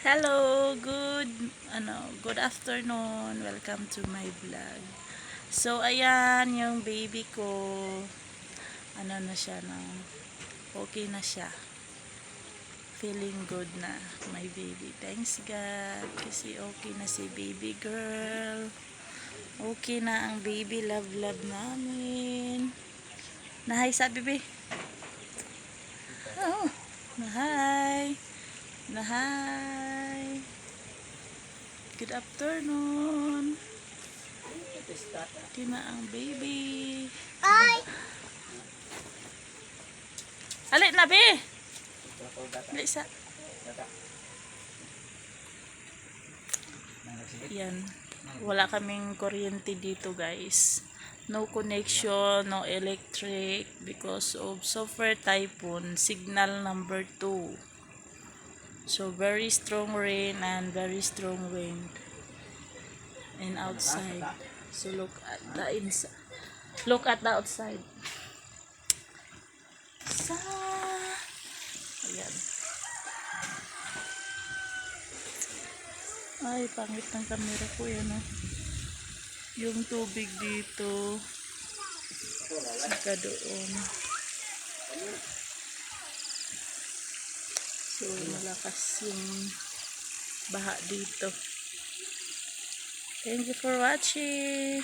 Hello, good afternoon. Welcome to my vlog. So ayan yung baby ko. Ano na siya na? Okay na siya. Feeling good na my baby. Thanks God kasi okay na si baby girl. Okay na ang baby love namin. Na-hi sa baby. Oh, na-hi. Na-hi. Good afternoon. Okay na ang baby. Ay! Alik na, be. Alik sa. Yan. Wala kaming kuryente dito, guys. No connection, no electric because of Super Typhoon, signal number 2. So, very strong rain and very strong wind. And outside. So, look at the inside. Look at the outside. Ayan. Ay, pangit ng camera ko yan, oh. Yung tubig dito. Saka doon. So, malakas yung baha dito. Thank you for watching.